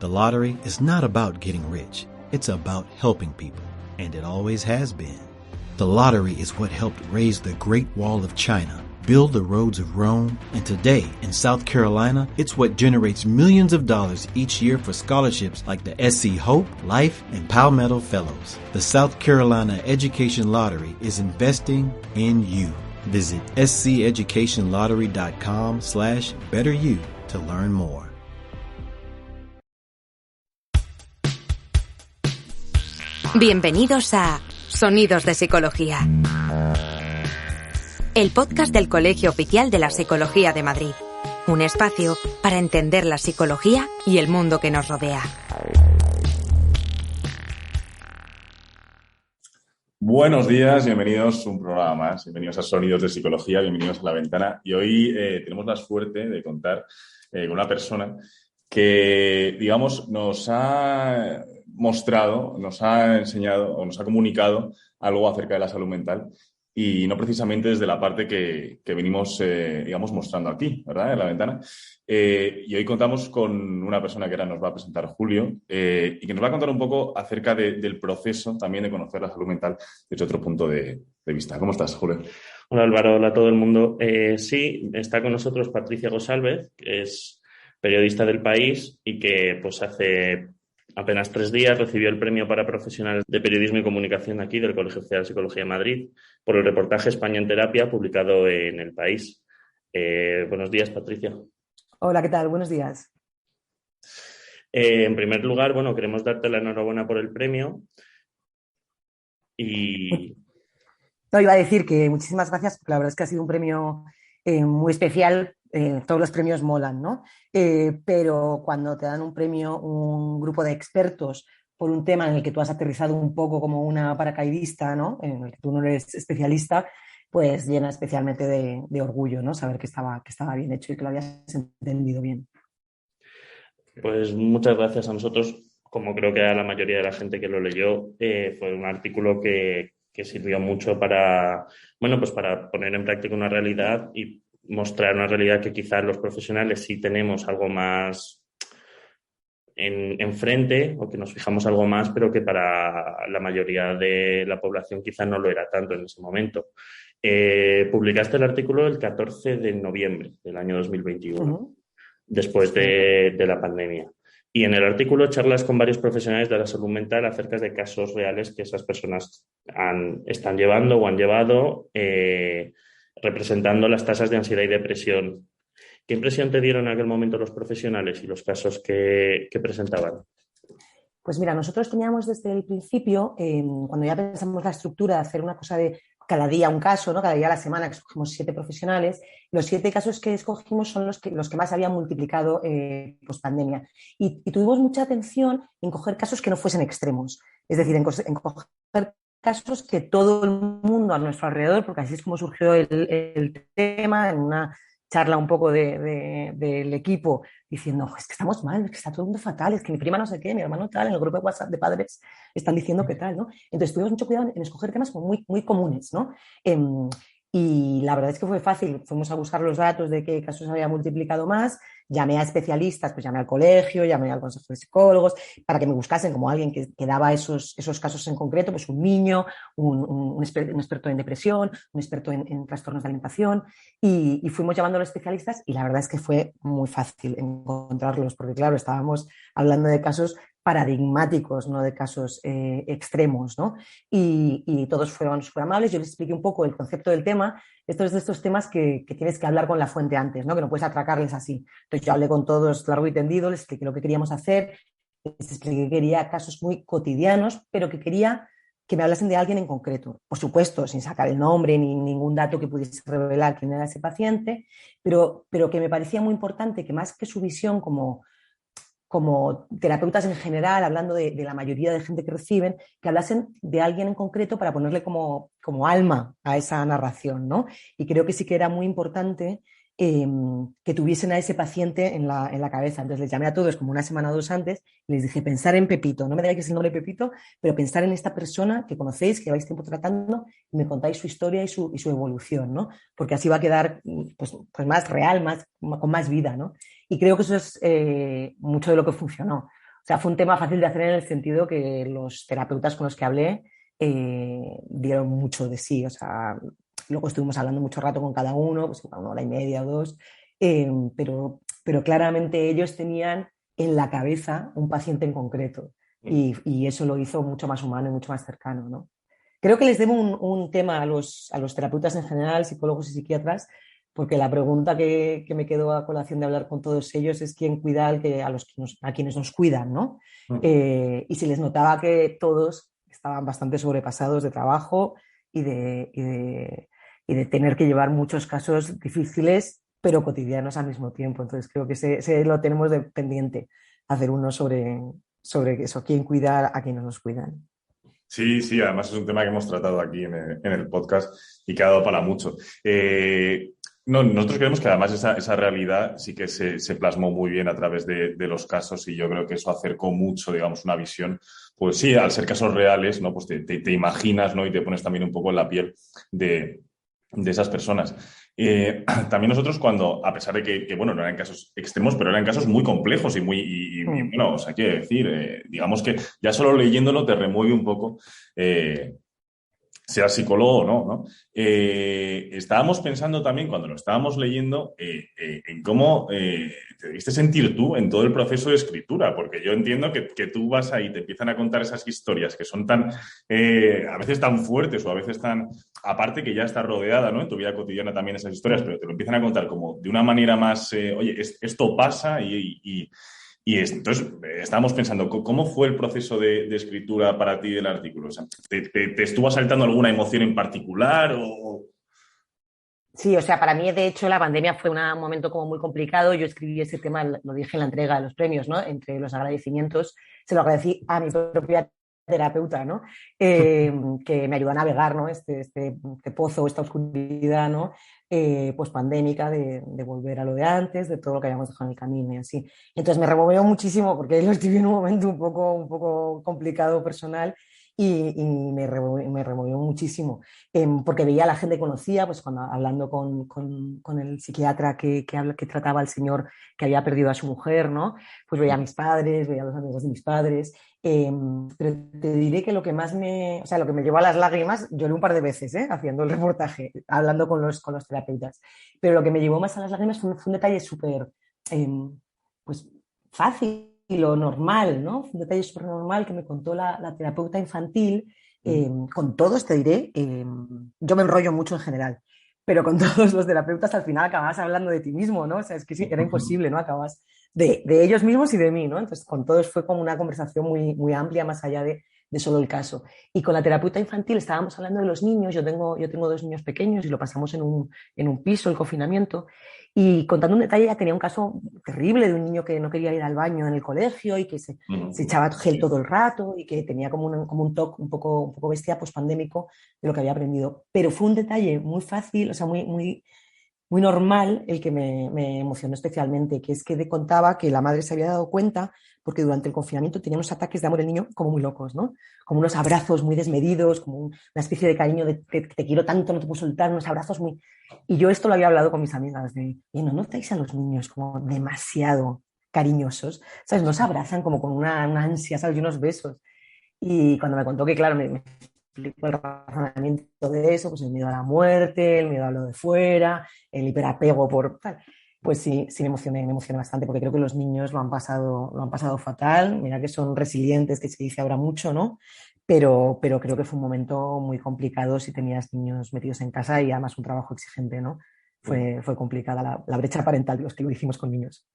The lottery is not about getting rich. It's about helping people, and it always has been. The lottery is what helped raise the Great Wall of China, build the roads of Rome, and today, in South Carolina, it's what generates millions of dollars each year for scholarships like the SC Hope, Life, and Palmetto Fellows. The South Carolina Education Lottery is investing in you. Visit sceducationlottery.com/betteryou to learn more. Bienvenidos a Sonidos de Psicología, el podcast del Colegio Oficial de la Psicología de Madrid. Un espacio para entender la psicología y el mundo que nos rodea. Buenos días, bienvenidos a un programa más. Bienvenidos a Sonidos de Psicología, bienvenidos a La Ventana. Y hoy tenemos la suerte de contar con una persona que, digamos, nos ha mostrado, nos ha enseñado o nos ha comunicado algo acerca de la salud mental y no precisamente desde la parte que venimos, digamos, mostrando aquí, ¿verdad?, en La Ventana. Y hoy contamos con una persona que ahora nos va a presentar, Julio, y que nos va a contar un poco acerca del proceso también de conocer la salud mental desde otro punto de vista. ¿Cómo estás, Julio? Hola, Álvaro. Hola a todo el mundo. Sí, está con nosotros Patricia González, que es periodista del País y que pues hace apenas 3 días recibió el premio para profesionales de periodismo y comunicación aquí del Colegio Oficial de Psicología de Madrid por el reportaje España en Terapia publicado en El País. Buenos días, Patricia. Hola, ¿qué tal? Buenos días. En primer lugar, bueno, queremos darte la enhorabuena por el premio y... No, iba a decir que muchísimas gracias, porque la verdad es que ha sido un premio muy especial. Todos los premios molan, ¿no? Pero cuando te dan un premio un grupo de expertos por un tema en el que tú has aterrizado un poco como una paracaidista, ¿no?, en el que tú no eres especialista, pues llena especialmente de orgullo, ¿no?, saber que estaba bien hecho y que lo habías entendido bien. Pues muchas gracias a nosotros. Como creo que a la mayoría de la gente que lo leyó, fue un artículo que sirvió mucho para, bueno, pues para poner en práctica una realidad y mostrar una realidad que quizás los profesionales sí tenemos algo más enfrente o que nos fijamos algo más, pero que para la mayoría de la población quizás no lo era tanto en ese momento. Publicaste el artículo el 14 de noviembre del año 2021, después de la pandemia. Y en el artículo charlas con varios profesionales de la salud mental acerca de casos reales que esas personas están llevando o han llevado, representando las tasas de ansiedad y depresión. ¿Qué impresión te dieron en aquel momento los profesionales y los casos que presentaban? Pues mira, nosotros teníamos desde el principio, cuando ya pensamos la estructura de hacer una cosa de cada día un caso, ¿no?, cada día a la semana, que escogimos 7 profesionales, los 7 casos que escogimos son los que más habían multiplicado post-pandemia. Y tuvimos mucha atención en coger casos que no fuesen extremos, es decir, en coger casos que todo el mundo a nuestro alrededor, porque así es como surgió el tema, en una charla un poco del equipo, diciendo, es que estamos mal, es que está todo el mundo fatal, es que mi prima no sé qué, mi hermano tal, en el grupo de WhatsApp de padres están diciendo que tal, ¿no? Entonces tuvimos mucho cuidado en escoger temas como muy, muy comunes, ¿no? Y la verdad es que fue fácil, fuimos a buscar los datos de qué casos había multiplicado más, llamé a especialistas, pues llamé al colegio, llamé al consejo de psicólogos, para que me buscasen como alguien que daba esos casos en concreto, pues un niño, un experto en depresión, un experto en trastornos de alimentación, y fuimos llamando a los especialistas y la verdad es que fue muy fácil encontrarlos, porque claro, estábamos hablando de casos paradigmáticos, no de casos extremos, ¿no? Y todos fueron súper amables. Yo les expliqué un poco el concepto del tema. Esto es de estos temas que tienes que hablar con la fuente antes, ¿no?, que no puedes atracarles así. Entonces yo hablé con todos largo y tendido, les expliqué lo que queríamos hacer, les expliqué que quería casos muy cotidianos, pero que quería que me hablasen de alguien en concreto. Por supuesto, sin sacar el nombre ni ningún dato que pudiese revelar quién era ese paciente, pero que me parecía muy importante que más que su visión como terapeutas en general, hablando de la mayoría de gente que reciben, que hablasen de alguien en concreto para ponerle como alma a esa narración, ¿no? Y creo que sí que era muy importante que tuviesen a ese paciente en la cabeza. Entonces les llamé a todos como una semana o 2 antes y les dije, pensar en Pepito, no me digáis el nombre de Pepito, pero pensar en esta persona que conocéis, que lleváis tiempo tratando y me contáis su historia y su evolución, ¿no? Porque así va a quedar pues más real, con más vida, ¿no? Y creo que eso es mucho de lo que funcionó. sea, fue un tema fácil de hacer en el sentido que los terapeutas con los que hablé dieron mucho de sí. O sea, luego estuvimos hablando mucho rato con cada uno, pues una hora y media o dos, pero claramente ellos tenían en la cabeza un paciente en concreto y eso lo hizo mucho más humano y mucho más cercano, ¿no? Creo que les debo un tema a los terapeutas en general, psicólogos y psiquiatras, porque la pregunta que me quedó a colación de hablar con todos ellos es quién cuida a quienes nos cuidan, ¿no? Y se les notaba que todos estaban bastante sobrepasados de trabajo y de tener que llevar muchos casos difíciles, pero cotidianos al mismo tiempo. Entonces creo que ese lo tenemos de pendiente, hacer uno sobre eso, quién cuida a quienes nos cuidan. Sí, sí, además es un tema que hemos tratado aquí en el podcast y que ha dado para mucho. No, nosotros creemos que además esa realidad sí que se plasmó muy bien a través de los casos y yo creo que eso acercó mucho, digamos, una visión. Pues sí, al ser casos reales, ¿no? Pues te imaginas, ¿no? Y te pones también un poco en la piel de esas personas. También nosotros cuando, a pesar de que, bueno, no eran casos extremos, pero eran casos muy complejos y bueno, o sea, quiero decir, digamos que ya solo leyéndolo te remueve un poco, sea psicólogo o no, ¿no? Estábamos pensando también, cuando lo estábamos leyendo, en cómo te debiste sentir tú en todo el proceso de escritura, porque yo entiendo que tú vas ahí y te empiezan a contar esas historias que son tan, a veces tan fuertes o a veces tan, aparte que ya está rodeada, ¿no? En tu vida cotidiana también esas historias, pero te lo empiezan a contar como de una manera más, oye, esto pasa y entonces estábamos pensando, ¿cómo fue el proceso de escritura para ti del artículo? O sea, ¿te estuvo saltando alguna emoción en particular o...? Sí, o sea, para mí, de hecho, la pandemia fue un momento como muy complicado. Yo escribí ese tema, lo dije en la entrega de los premios, ¿no? Entre los agradecimientos, se lo agradecí a mi propia terapeuta, ¿no? Que me ayudó a navegar, ¿no? Este pozo, esta oscuridad, ¿no? Pues pandémica, de volver a lo de antes, de todo lo que habíamos dejado en el camino y así. Entonces me removió muchísimo porque lo escribí en un momento un poco complicado personal y me removió muchísimo porque veía a la gente que conocía, pues cuando hablando con el psiquiatra que trataba al señor que había perdido a su mujer, ¿no? Pues veía a mis padres, veía a los amigos de mis padres, pero te diré que lo que más o sea, lo que me llevó a las lágrimas, lloré un par de veces, haciendo el reportaje, hablando con los terapeutas, pero lo que me llevó más a las lágrimas fue un detalle súper, pues, fácil o normal, ¿no? Fue un detalle súper normal que me contó la terapeuta infantil. Con todos te diré, yo me enrollo mucho en general, pero con todos los terapeutas al final acababas hablando de ti mismo, ¿no? O sea, es que sí, era imposible, ¿no? Acabas de ellos mismos y de mí, ¿no? Entonces con todos fue como una conversación muy, muy amplia más allá de solo el caso. Y con la terapeuta infantil estábamos hablando de los niños, yo tengo 2 niños pequeños y lo pasamos en un piso, el confinamiento, y contando un detalle, ella tenía un caso terrible de un niño que no quería ir al baño en el colegio y que se echaba gel todo el rato y que tenía como un TOC un poco bestia pospandémico de lo que había aprendido. Pero fue un detalle muy fácil, o sea, muy, muy, muy normal el que me emocionó especialmente, que es que contaba que la madre se había dado cuenta porque durante el confinamiento tenía unos ataques de amor el niño como muy locos, ¿no? Como unos abrazos muy desmedidos, como una especie de cariño de que te quiero tanto, no te puedo soltar, unos abrazos muy... Y yo esto lo había hablado con mis amigas, de, ¿no notáis a los niños como demasiado cariñosos? ¿Sabes? Nos abrazan como con una ansia, ¿sabes? Y unos besos. Y cuando me contó que, claro, me explicó el razonamiento de eso, pues el miedo a la muerte, el miedo a lo de fuera, el hiperapego por tal. Pues sí, me emocioné bastante porque creo que los niños lo han pasado fatal. Mira que son resilientes, que se dice ahora mucho, ¿no? Pero creo que fue un momento muy complicado si tenías niños metidos en casa y además un trabajo exigente, ¿no? Fue complicada la brecha parental de los que lo hicimos con niños.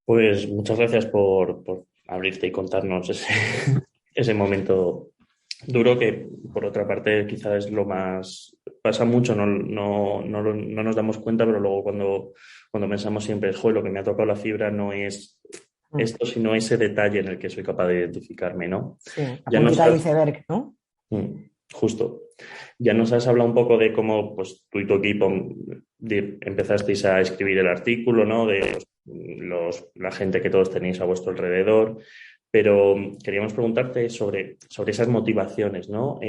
Pues muchas gracias por abrirte y contarnos ese momento duro que, por otra parte, quizás es lo más... Pasa mucho, no nos damos cuenta, pero luego cuando pensamos siempre, joder, lo que me ha tocado la fibra no es esto, sino ese detalle en el que soy capaz de identificarme, ¿no? Sí, la puntita del iceberg, ¿no? Justo. Ya nos has hablado un poco de cómo pues, tú y tu equipo empezasteis a escribir el artículo, ¿no? De la gente que todos tenéis a vuestro alrededor, pero queríamos preguntarte sobre esas motivaciones, ¿no?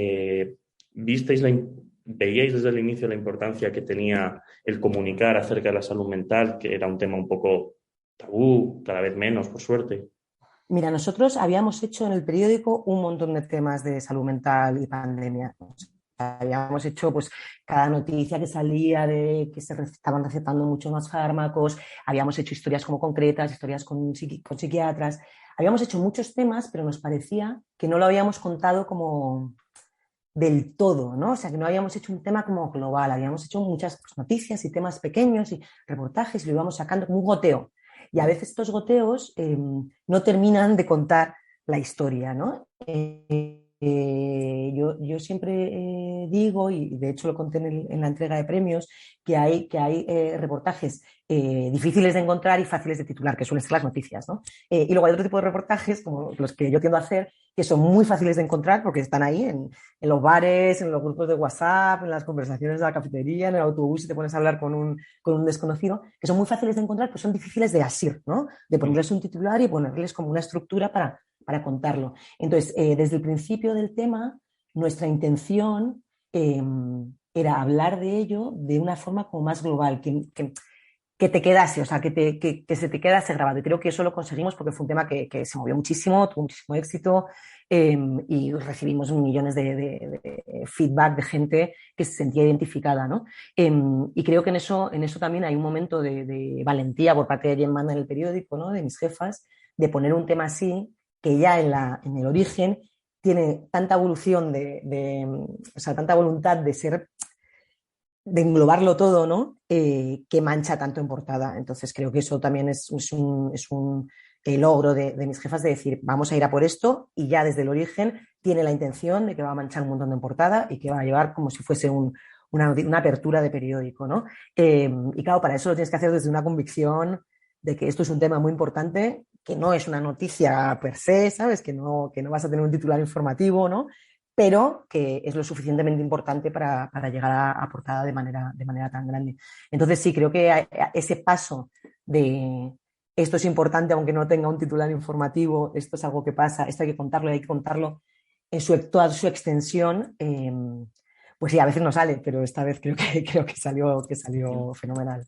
¿Veíais desde el inicio la importancia que tenía el comunicar acerca de la salud mental, que era un tema un poco tabú, cada vez menos, por suerte. Mira, nosotros habíamos hecho en el periódico un montón de temas de salud mental y pandemia. O sea, habíamos hecho pues cada noticia que salía de que se estaban recetando muchos más fármacos, habíamos hecho historias como concretas, historias con psiquiatras, habíamos hecho muchos temas, pero nos parecía que no lo habíamos contado como del todo, ¿no? O sea, que no habíamos hecho un tema como global, habíamos hecho muchas pues, noticias y temas pequeños y reportajes y lo íbamos sacando como un goteo. Y a veces estos goteos no terminan de contar la historia, ¿no? Yo siempre digo, y de hecho lo conté en la entrega de premios, que hay reportajes difíciles de encontrar y fáciles de titular, que suelen ser las noticias, ¿no? Y luego hay otro tipo de reportajes, como los que yo tiendo a hacer, que son muy fáciles de encontrar porque están ahí en los bares, en los grupos de WhatsApp, en las conversaciones de la cafetería, en el autobús, y te pones a hablar con un desconocido, que son muy fáciles de encontrar, pero son difíciles de asir, ¿no? De ponerles un titular y ponerles como una estructura para contarlo. Entonces, desde el principio del tema, nuestra intención era hablar de ello de una forma como más global, que te quedase, o sea, que se te quedase grabado. Y creo que eso lo conseguimos porque fue un tema que se movió muchísimo, tuvo muchísimo éxito y recibimos millones de feedback de gente que se sentía identificada, ¿no? Y creo que en eso también hay un momento de valentía por parte de quien manda en el periódico, ¿no? De mis jefas, de poner un tema así que ya en el origen tiene tanta evolución o sea, tanta voluntad de englobarlo todo, ¿no? Que mancha tanto en portada. Entonces creo que eso también es un logro de mis jefas de decir, vamos a ir a por esto, y ya desde el origen tiene la intención de que va a manchar un montón en portada y que va a llevar como si fuese una apertura de periódico, ¿no? Y claro, para eso lo tienes que hacer desde una convicción de que esto es un tema muy importante, que no es una noticia per se, ¿sabes? Que no vas a tener un titular informativo, ¿no? Pero que es lo suficientemente importante para llegar a portada de manera tan grande. Entonces sí, creo que ese paso de esto es importante aunque no tenga un titular informativo, esto es algo que pasa, esto hay que contarlo en toda su extensión, pues sí, a veces no sale, pero esta vez creo que salió fenomenal.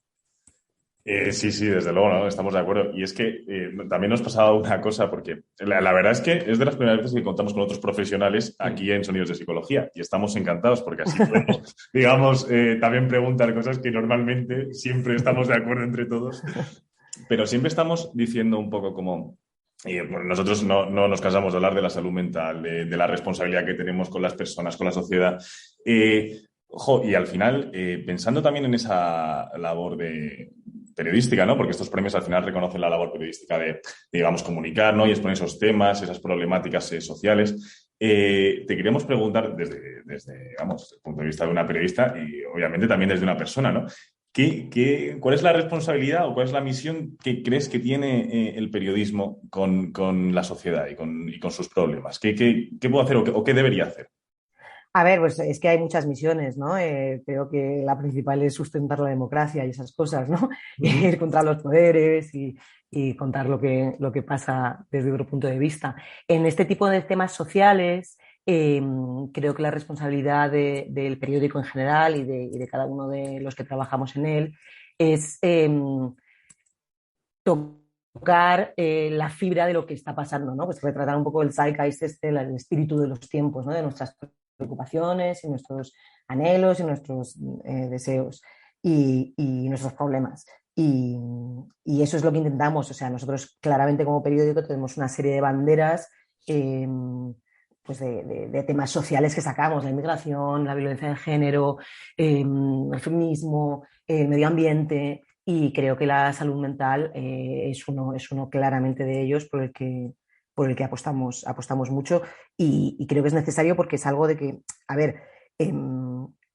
Sí, sí, desde luego, ¿no? Estamos de acuerdo. Y es que también nos pasaba una cosa, porque la verdad es que es de las primeras veces que contamos con otros profesionales aquí en Sonidos de Psicología y estamos encantados porque así podemos, digamos, también preguntar cosas que normalmente siempre estamos de acuerdo entre todos, pero siempre estamos diciendo un poco como... bueno, nosotros no nos cansamos de hablar de la salud mental, de la responsabilidad que tenemos con las personas, con la sociedad. Y al final, pensando también en esa labor periodística, ¿no? Porque estos premios al final reconocen la labor periodística de digamos, comunicar, ¿no? Y exponer esos temas, esas problemáticas sociales. Te queríamos preguntar digamos, el punto de vista de una periodista y obviamente también desde una persona, ¿no? ¿Cuál es la responsabilidad o cuál es la misión que crees que tiene el periodismo con la sociedad y con sus problemas? ¿Qué puedo hacer o qué debería hacer? A ver, pues es que hay muchas misiones, ¿no? Creo que la principal es sustentar la democracia y esas cosas, ¿no? Ir contra los poderes y contar lo que pasa desde otro punto de vista. En este tipo de temas sociales, creo que la responsabilidad del periódico en general y de cada uno de los que trabajamos en él es tocar la fibra de lo que está pasando, ¿no? Pues retratar un poco el zeitgeist, el espíritu de los tiempos, ¿no? De nuestras preocupaciones y nuestros anhelos y nuestros deseos y nuestros problemas. Y eso es lo que intentamos. O sea, nosotros claramente como periódico tenemos una serie de banderas pues de temas sociales que sacamos, la inmigración, la violencia de género, el feminismo, el medio ambiente, y creo que la salud mental es uno claramente de ellos por el que apostamos mucho y creo que es necesario porque es algo de que, a ver,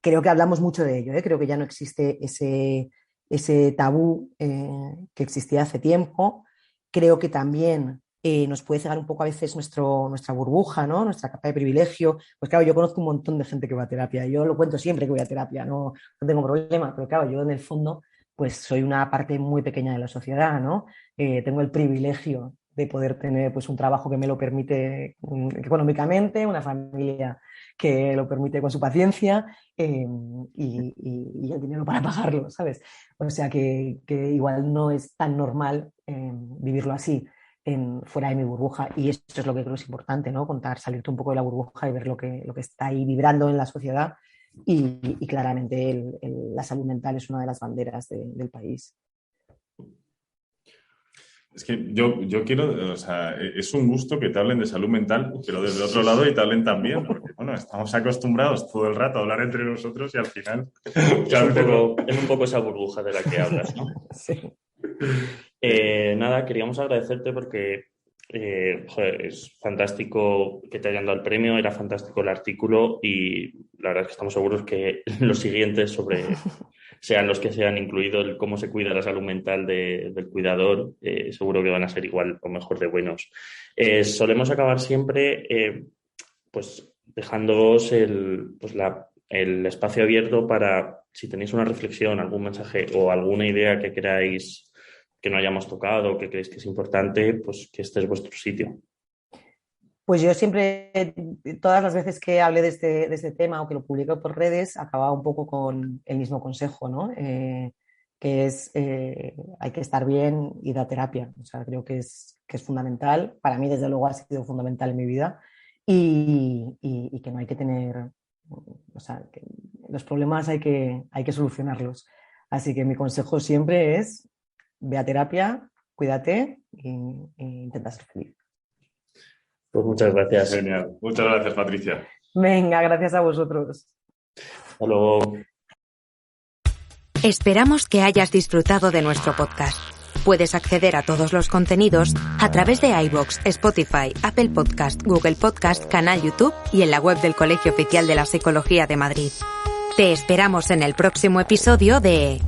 creo que hablamos mucho de ello, creo que ya no existe ese tabú que existía hace tiempo. Creo que también nos puede cegar un poco a veces nuestra burbuja, ¿no? Nuestra capa de privilegio. Pues claro, yo conozco un montón de gente que va a terapia. Yo lo cuento siempre que voy a terapia, no tengo problema, pero claro, yo en el fondo pues soy una parte muy pequeña de la sociedad, ¿no? Tengo el privilegio de poder tener pues un trabajo que me lo permite económicamente, una familia que lo permite con su paciencia y el dinero para pagarlo, ¿sabes? O sea que igual no es tan normal vivirlo así, fuera de mi burbuja, y esto es lo que creo es importante, ¿no? Contar, salirte un poco de la burbuja y ver lo que está ahí vibrando en la sociedad, y claramente la salud mental es una de las banderas del país. Es que yo quiero, o sea, es un gusto que te hablen de salud mental, pero desde otro lado y te hablen también, porque bueno, estamos acostumbrados todo el rato a hablar entre nosotros y al final... Es un poco esa burbuja de la que hablas, ¿no? Sí. Nada, queríamos agradecerte porque joder, es fantástico que te hayan dado el premio, era fantástico el artículo y la verdad es que estamos seguros que los siguientes sean los que sean, incluido el cómo se cuida la salud mental del cuidador, seguro que van a ser igual o mejor de buenos. Solemos acabar siempre pues dejándoos el espacio abierto para, si tenéis una reflexión, algún mensaje o alguna idea que queráis que no hayamos tocado, que creéis que es importante, pues que este es vuestro sitio. Pues yo siempre, todas las veces que hablé de este tema o que lo publico por redes, acababa un poco con el mismo consejo, ¿no? Que es, hay que estar bien y dar terapia. O sea, creo que es fundamental. Para mí, desde luego, ha sido fundamental en mi vida y que no hay que tener... O sea, que los problemas hay que solucionarlos. Así que mi consejo siempre es: ve a terapia, cuídate e intenta ser feliz. Pues muchas gracias. Genial. Muchas gracias, Patricia. Venga, gracias a vosotros. Hasta luego. Esperamos que hayas disfrutado de nuestro podcast. Puedes acceder a todos los contenidos a través de iVoox, Spotify, Apple Podcast, Google Podcast, canal YouTube y en la web del Colegio Oficial de la Psicología de Madrid. Te esperamos en el próximo episodio de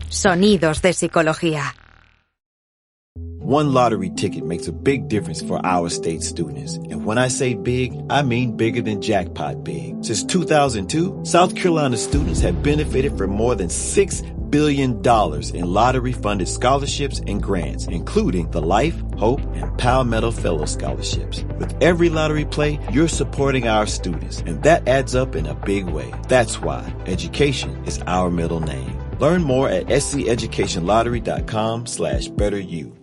Sonidos de Psicología. One lottery ticket makes a big difference for our state students. And when I say big, I mean bigger than jackpot big. Since 2002, South Carolina students have benefited from more than $6 billion in lottery-funded scholarships and grants, including the Life, Hope, and Palmetto Fellow Scholarships. With every lottery play, you're supporting our students, and that adds up in a big way. That's why education is our middle name. Learn more at sceducationlottery.com/betteryou.